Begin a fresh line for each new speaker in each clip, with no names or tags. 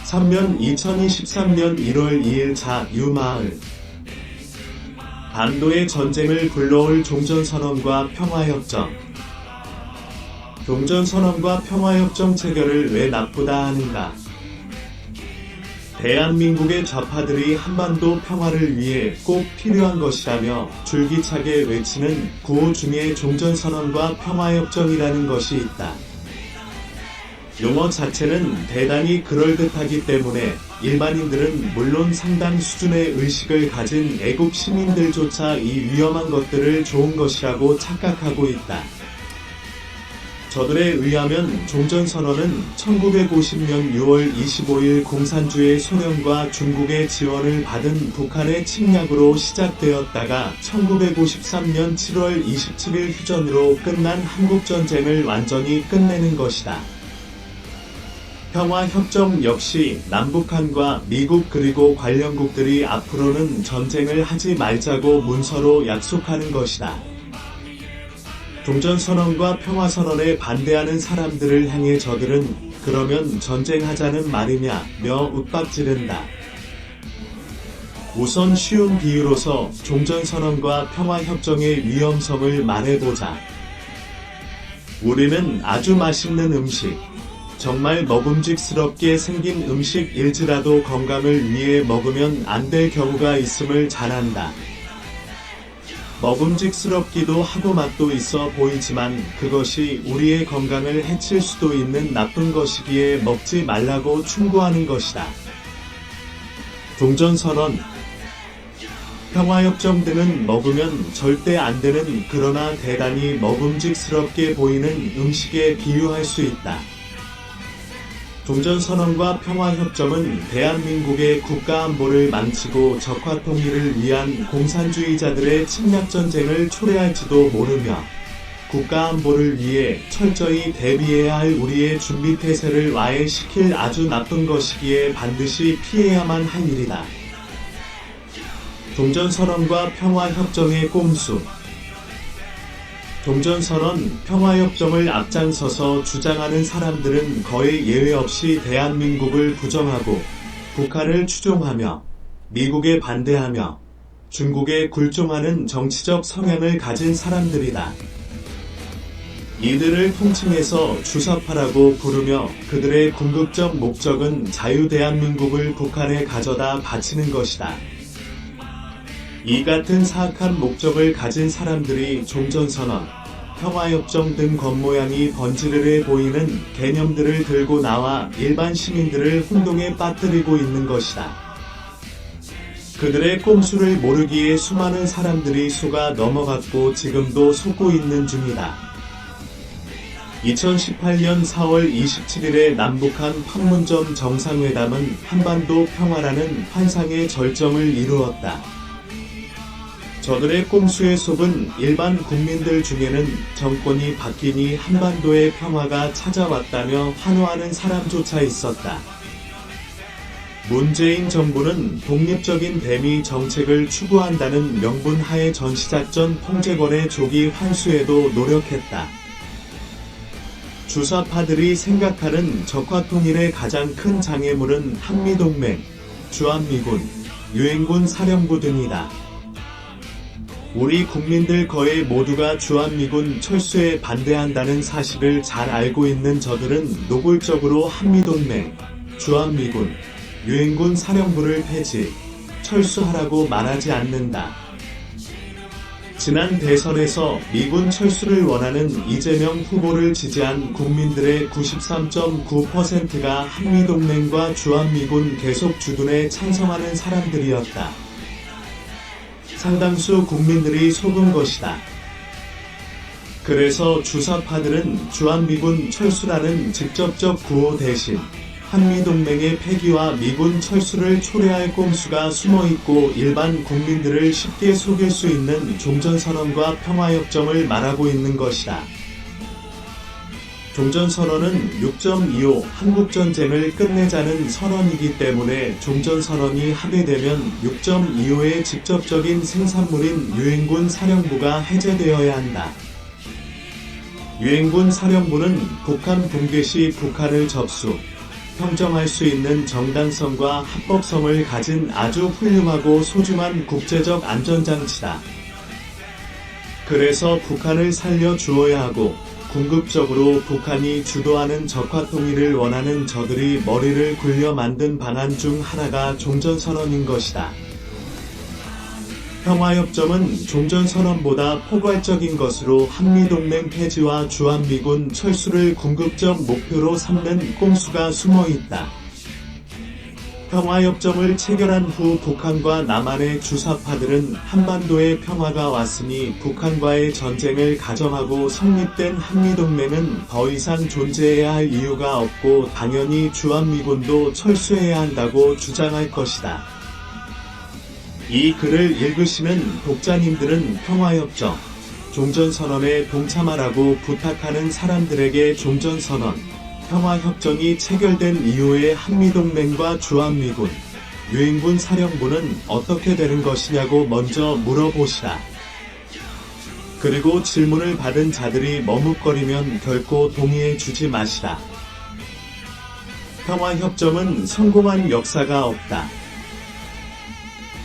3년 2023년 1월 2일 자유마을 반도의 전쟁을 불러올 종전선언과 평화협정. 종전선언과 평화협정 체결을 왜 나쁘다 하는가? 대한민국의 좌파들이 한반도 평화를 위해 꼭 필요한 것이라며 줄기차게 외치는 구호 중에 종전선언과 평화협정이라는 것이 있다. 용어 자체는 대단히 그럴듯하기 때문에 일반인들은 물론 상당 수준의 의식을 가진 애국 시민들조차 이 위험한 것들을 좋은 것이라고 착각하고 있다. 저들에 의하면 종전선언은 1950년 6월 25일 공산주의 소련과 중국의 지원을 받은 북한의 침략으로 시작되었다가 1953년 7월 27일 휴전으로 끝난 한국전쟁을 완전히 끝내는 것이다. 평화협정 역시 남북한과 미국 그리고 관련국들이 앞으로는 전쟁을 하지 말자고 문서로 약속하는 것이다. 종전선언과 평화선언에 반대하는 사람들을 향해 저들은 그러면 전쟁하자는 말이냐며 윽박지른다. 우선 쉬운 비유로서 종전선언과 평화협정의 위험성을 말해보자. 우리는 아주 맛있는 음식, 정말 먹음직스럽게 생긴 음식일지라도 건강을 위해 먹으면 안 될 경우가 있음을 잘 안다. 먹음직스럽기도 하고 맛도 있어 보이지만 그것이 우리의 건강을 해칠 수도 있는 나쁜 것이기에 먹지 말라고 충고하는 것이다. 종전선언, 평화협정 등은 먹으면 절대 안 되는 그러나 대단히 먹음직스럽게 보이는 음식에 비유할 수 있다. 종전선언과 평화협정은 대한민국의 국가안보를 망치고 적화통일을 위한 공산주의자들의 침략전쟁을 초래할지도 모르며 국가안보를 위해 철저히 대비해야 할 우리의 준비태세를 와해시킬 아주 나쁜 것이기에 반드시 피해야만 할 일이다. 종전선언과 평화협정의 꼼수. 종전선언, 평화협정을 앞장서서 주장하는 사람들은 거의 예외 없이 대한민국을 부정하고 북한을 추종하며 미국에 반대하며 중국에 굴종하는 정치적 성향을 가진 사람들이다. 이들을 통칭해서 주사파라고 부르며 그들의 궁극적 목적은 자유대한민국을 북한에 가져다 바치는 것이다. 이 같은 사악한 목적을 가진 사람들이 종전선언, 평화협정 등 겉모양이 번지르르해 보이는 개념들을 들고 나와 일반 시민들을 혼동에 빠뜨리고 있는 것이다. 그들의 꼼수를 모르기에 수많은 사람들이 속아 넘어갔고 지금도 속고 있는 중이다. 2018년 4월 27일에 남북한 판문점 정상회담은 한반도 평화라는 환상의 절정을 이루었다. 저들의 꼼수에 속은 일반 국민들 중에는 정권이 바뀌니 한반도의 평화가 찾아왔다며 환호하는 사람조차 있었다. 문재인 정부는 독립적인 대미 정책을 추구한다는 명분 하에 전시작전 통제권의 조기 환수에도 노력했다. 주사파들이 생각하는 적화통일의 가장 큰 장애물은 한미동맹, 주한미군, 유엔군 사령부 등이다. 우리 국민들 거의 모두가 주한미군 철수에 반대한다는 사실을 잘 알고 있는 저들은 노골적으로 한미동맹, 주한미군, 유엔군 사령부를 폐지, 철수하라고 말하지 않는다. 지난 대선에서 미군 철수를 원하는 이재명 후보를 지지한 국민들의 93.9%가 한미동맹과 주한미군 계속 주둔에 찬성하는 사람들이었다. 상당수 국민들이 속은 것이다. 그래서 주사파들은 주한미군 철수라는 직접적 구호 대신 한미동맹의 폐기와 미군 철수를 초래할 꼼수가 숨어있고 일반 국민들을 쉽게 속일 수 있는 종전선언과 평화협정을 말하고 있는 것이다. 종전선언은 6.25 한국전쟁을 끝내자는 선언이기 때문에 종전선언이 합의되면 6.25의 직접적인 생산물인 유엔군 사령부가 해제되어야 한다. 유엔군 사령부는 북한 붕괴 시 북한을 접수, 평정할 수 있는 정당성과 합법성을 가진 아주 훌륭하고 소중한 국제적 안전장치다. 그래서 북한을 살려주어야 하고 궁극적으로 북한이 주도하는 적화통일을 원하는 저들이 머리를 굴려 만든 방안 중 하나가 종전선언인 것이다. 평화협정은 종전선언보다 포괄적인 것으로 한미동맹 폐지와 주한미군 철수를 궁극적 목표로 삼는 꼼수가 숨어있다. 평화협정을 체결한 후 북한과 남한의 주사파들은 한반도에 평화가 왔으니 북한과의 전쟁을 가정하고 성립된 한미동맹은 더 이상 존재해야 할 이유가 없고 당연히 주한미군도 철수해야 한다고 주장할 것이다. 이 글을 읽으시는 독자님들은 평화협정, 종전선언에 동참하라고 부탁하는 사람들에게 종전선언, 평화협정이 체결된 이후에 한미동맹과 주한미군, 유엔군 사령부는 어떻게 되는 것이냐고 먼저 물어보시라. 그리고 질문을 받은 자들이 머뭇거리면 결코 동의해주지 마시라. 평화협정은 성공한 역사가 없다.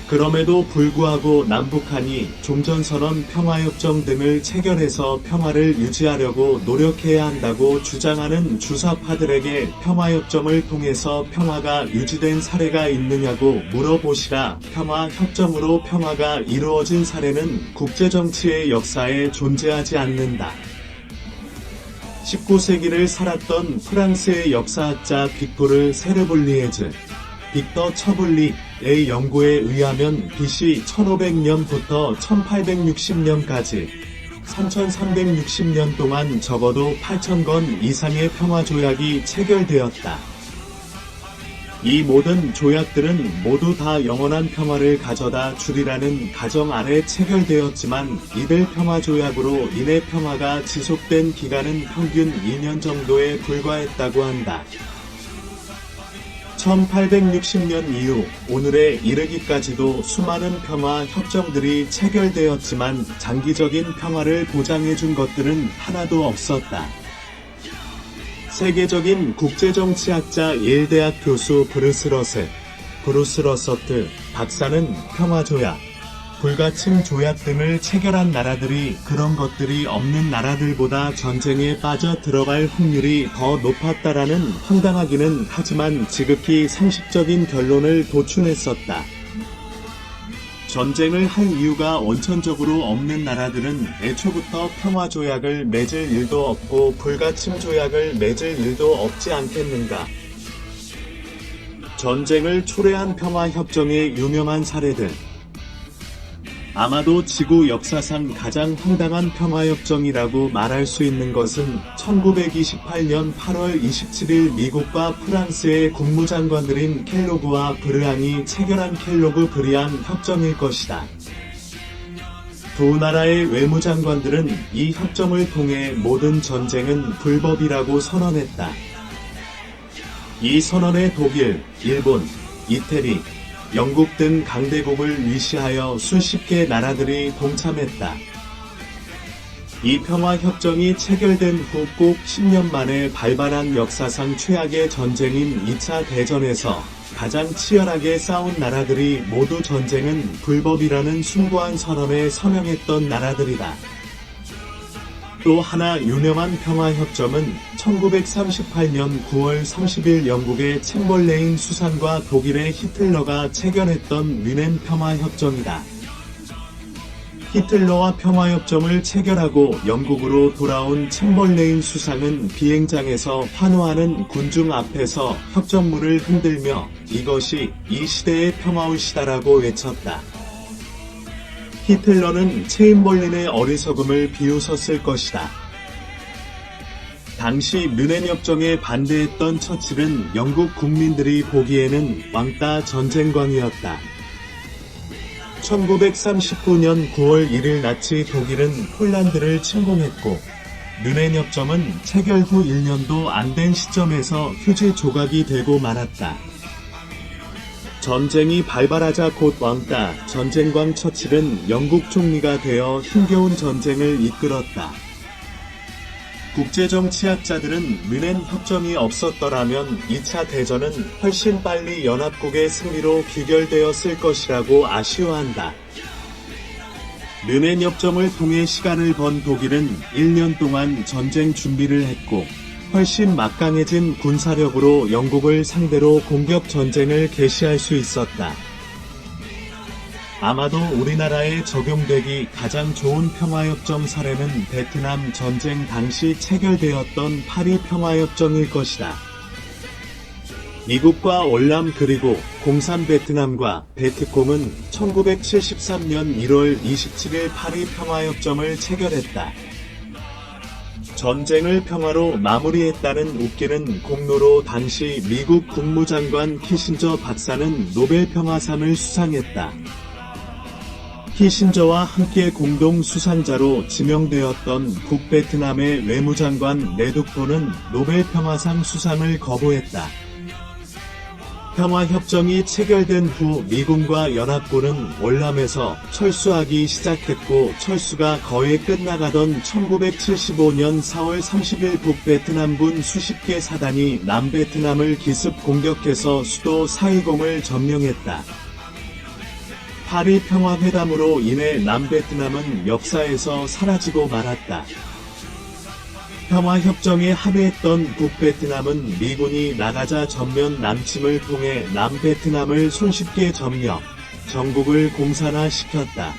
그럼에도 불구하고 남북한이 종전선언, 평화협정 등을 체결해서 평화를 유지하려고 노력해야 한다고 주장하는 주사파들에게 평화협정을 통해서 평화가 유지된 사례가 있느냐고 물어보시라. 평화협정으로 평화가 이루어진 사례는 국제정치의 역사에 존재하지 않는다. 19세기를 살았던 프랑스의 역사학자 빅토르 세르블리에즈, 빅터 처블리의 연구에 의하면 BC 1500년부터 1860년까지 3360년 동안 적어도 8000건 이상의 평화조약이 체결되었다. 이 모든 조약들은 모두 다 영원한 평화를 가져다 주리라는 가정 아래 체결되었지만 이들 평화조약으로 인해 평화가 지속된 기간은 평균 2년 정도에 불과했다고 한다. 1860년 이후 오늘에 이르기까지도 수많은 평화 협정들이 체결되었지만 장기적인 평화를 보장해준 것들은 하나도 없었다. 세계적인 국제정치학자 예일대학 교수 브루스 러서트 박사는 평화조약, 불가침 조약 등을 체결한 나라들이 그런 것들이 없는 나라들보다 전쟁에 빠져 들어갈 확률이 더 높았다라는 황당하기는 하지만 지극히 상식적인 결론을 도출했었다. 전쟁을 할 이유가 원천적으로 없는 나라들은 애초부터 평화조약을 맺을 일도 없고 불가침 조약을 맺을 일도 없지 않겠는가. 전쟁을 초래한 평화협정의 유명한 사례들, 아마도 지구 역사상 가장 황당한 평화협정이라고 말할 수 있는 것은 1928년 8월 27일 미국과 프랑스의 국무장관들인 켈로그와 브르앙이 체결한 켈로그-브리앙 협정일 것이다. 두 나라의 외무장관들은 이 협정을 통해 모든 전쟁은 불법이라고 선언했다. 이 선언에 독일, 일본, 이태리, 영국 등 강대국을 위시하여 수십 개 나라들이 동참했다. 이 평화협정이 체결된 후 꼭 10년 만에 발발한 역사상 최악의 전쟁인 2차 대전에서 가장 치열하게 싸운 나라들이 모두 전쟁은 불법이라는 숭고한 선언에 서명했던 나라들이다. 또 하나 유명한 평화협정은 1938년 9월 30일 영국의 챔벌레인 수상과 독일의 히틀러가 체결했던 뮌헨 평화협정이다. 히틀러와 평화협정을 체결하고 영국으로 돌아온 챔벌레인 수상은 비행장에서 환호하는 군중 앞에서 협정물을 흔들며 이것이 이 시대의 평화올시다라고 외쳤다. 히틀러는 체인벌린의 어리석음을 비웃었을 것이다. 당시 뮌헨 협정에 반대했던 처칠은 영국 국민들이 보기에는 왕따 전쟁광이었다. 1939년 9월 1일 나치 독일은 폴란드를 침공했고 뮌헨 협정은 체결 후 1년도 안 된 시점에서 휴지 조각이 되고 말았다. 전쟁이 발발하자 곧 왕따 전쟁광 처칠은 영국 총리가 되어 힘겨운 전쟁을 이끌었다. 국제정치학자들은 르넨 협정이 없었더라면 2차 대전은 훨씬 빨리 연합국의 승리로 귀결되었을 것이라고 아쉬워한다. 르넨 협정을 통해 시간을 번 독일은 1년 동안 전쟁 준비를 했고 훨씬 막강해진 군사력으로 영국을 상대로 공격 전쟁을 개시할 수 있었다. 아마도 우리나라에 적용되기 가장 좋은 평화협정 사례는 베트남 전쟁 당시 체결되었던 파리 평화협정일 것이다. 미국과 월남 그리고 공산 베트남과 베트콩은 1973년 1월 27일 파리 평화협정을 체결했다. 전쟁을 평화로 마무리했다는 웃기는 공로로 당시 미국 국무장관 키신저 박사는 노벨 평화상을 수상했다. 키신저와 함께 공동 수상자로 지명되었던 북베트남의 외무장관 레둑포는 노벨 평화상 수상을 거부했다. 평화협정이 체결된 후 미군과 연합군은 월남에서 철수하기 시작했고 철수가 거의 끝나가던 1975년 4월 30일 북베트남군 수십 개 사단이 남베트남을 기습 공격해서 수도 사이공을 점령했다. 파리 평화회담으로 인해 남베트남은 역사에서 사라지고 말았다. 평화협정에 합의했던 북베트남은 미군이 나가자 전면 남침을 통해 남베트남을 손쉽게 점령, 전국을 공산화시켰다.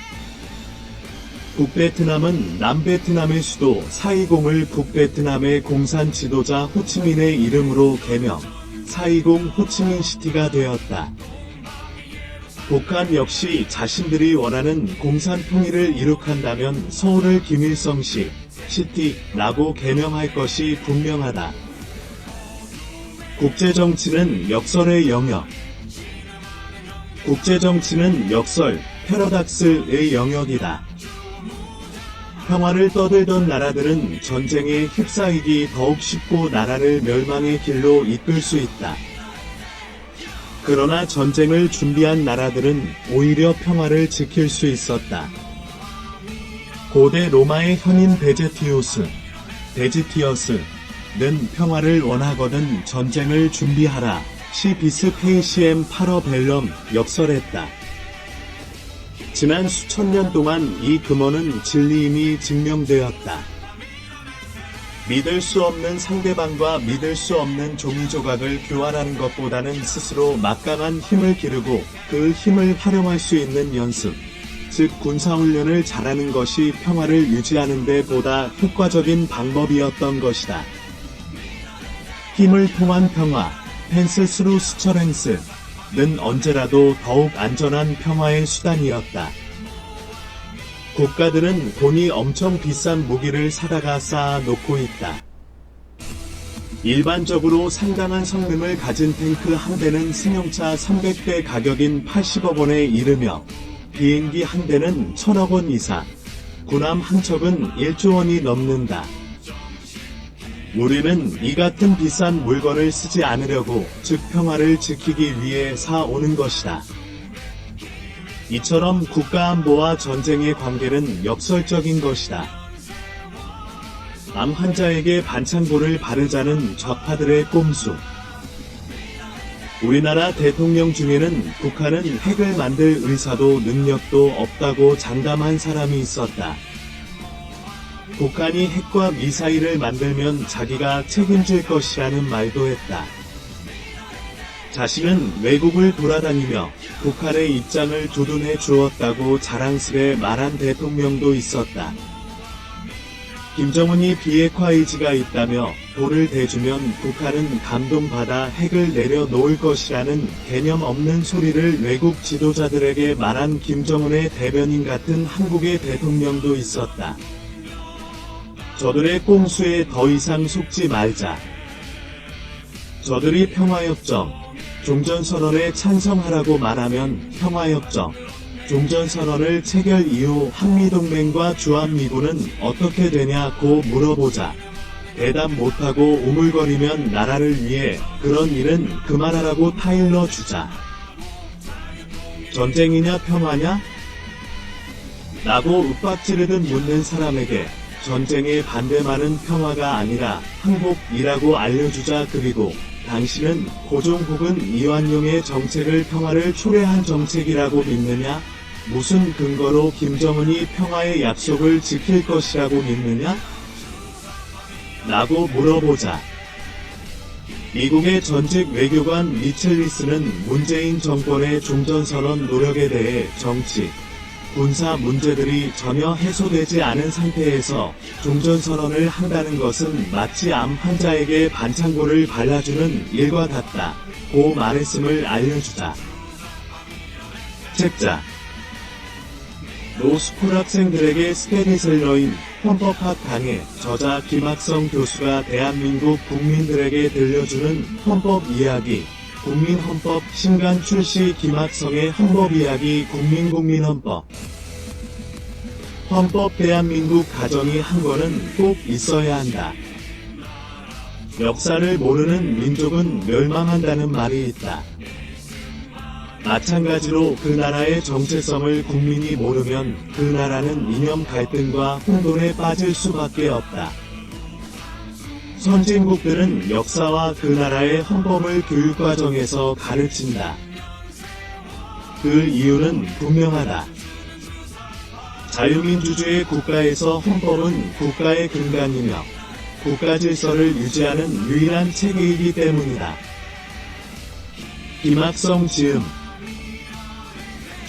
북베트남은 남베트남의 수도 사이공을 북베트남의 공산 지도자 호치민의 이름으로 개명, 사이공 호치민시티가 되었다. 북한 역시 자신들이 원하는 공산 통일을 이룩한다면 서울을 김일성시 시티라고 개명할 것이 분명하다. 국제정치는 역설의 영역. 국제정치는 역설, 패러닥스의 영역이다. 평화를 떠들던 나라들은 전쟁에 휩싸이기 더욱 쉽고 나라를 멸망의 길로 이끌 수 있다. 그러나 전쟁을 준비한 나라들은 오히려 평화를 지킬 수 있었다. 고대 로마의 현인 베지티어스는 평화를 원하거든 전쟁을 준비하라. 시 비스페이시엠 파러벨럼 역설했다. 지난 수천 년 동안 이 금어는 진리임이 증명되었다. 믿을 수 없는 상대방과 믿을 수 없는 종이 조각을 교환하는 것보다는 스스로 막강한 힘을 기르고 그 힘을 활용할 수 있는 연습, 즉 군사훈련을 잘하는 것이 평화를 유지하는 데 보다 효과적인 방법이었던 것이다. 힘을 통한 평화, 펜스 스루 스처렝스는 언제라도 더욱 안전한 평화의 수단이었다. 국가들은 돈이 엄청 비싼 무기를 사다가 쌓아 놓고 있다. 일반적으로 상당한 성능을 가진 탱크 한 대는 승용차 300대 가격인 80억 원에 이르며 비행기 한 대는 1000억 원 이상, 군함 한 척은 1조 원이 넘는다. 우리는 이 같은 비싼 물건을 쓰지 않으려고, 즉 평화를 지키기 위해 사오는 것이다. 이처럼 국가안보와 전쟁의 관계는 역설적인 것이다. 암 환자에게 반창고를 바르자는 좌파들의 꼼수. 우리나라 대통령 중에는 북한은 핵을 만들 의사도 능력도 없다고 장담한 사람이 있었다. 북한이 핵과 미사일을 만들면 자기가 책임질 것이라는 말도 했다. 자신은 외국을 돌아다니며 북한의 입장을 두둔해 주었다고 자랑스레 말한 대통령도 있었다. 김정은이 비핵화 의지가 있다며 돌을 대주면 북한은 감동받아 핵을 내려놓을 것이라는 개념 없는 소리를 외국 지도자들에게 말한 김정은의 대변인 같은 한국의 대통령도 있었다. 저들의 꼼수에 더 이상 속지 말자. 저들이 평화협정, 종전선언에 찬성하라고 말하면 평화협정, 종전선언을 체결 이후 한미동맹과 주한미군은 어떻게 되냐고 물어보자. 대답 못하고 우물거리면 나라를 위해 그런 일은 그만하라고 타일러 주자. 전쟁이냐 평화냐? 라고 윽박지르듯 묻는 사람에게 전쟁에 반대만은 평화가 아니라 항복이라고 알려주자. 그리고 당신은 고종 혹은 이완용의 정책을 평화를 초래한 정책이라고 믿느냐? 무슨 근거로 김정은이 평화의 약속을 지킬 것이라고 믿느냐? 라고 물어보자. 미국의 전직 외교관 미첼리스는 문재인 정권의 종전선언 노력에 대해 정치, 군사 문제들이 전혀 해소되지 않은 상태에서 종전선언을 한다는 것은 마치 암 환자에게 반창고를 발라주는 일과 같다 고 말했음을 알려주자. 책자 로스쿨 학생들에게 스테디셀러인 헌법학 강의 저자 김학성 교수가 대한민국 국민들에게 들려주는 헌법 이야기 국민헌법 신간 출시 김학성의 헌법 이야기 국민헌법 헌법 대한민국 가정이 한 권은 꼭 있어야 한다. 역사를 모르는 민족은 멸망한다는 말이 있다. 마찬가지로 그 나라의 정체성을 국민이 모르면 그 나라는 이념 갈등과 혼돈에 빠질 수밖에 없다. 선진국들은 역사와 그 나라의 헌법을 교육과정에서 가르친다. 그 이유는 분명하다. 자유민주주의 국가에서 헌법은 국가의 근간이며 국가질서를 유지하는 유일한 체계이기 때문이다. 김학성 지음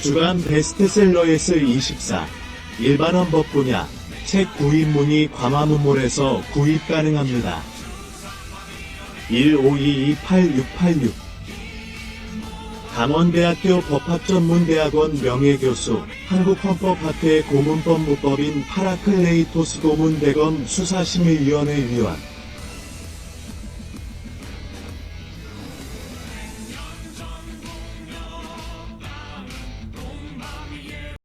주간 베스트셀러 S24 일반 헌법 분야 책 구입 문의 과마문몰에서 구입 가능합니다. 15228686 강원대학교 법학전문대학원 명예교수 한국헌법학회 고문법무법인 파라클레이토스 고문대검 수사심의위원회 위원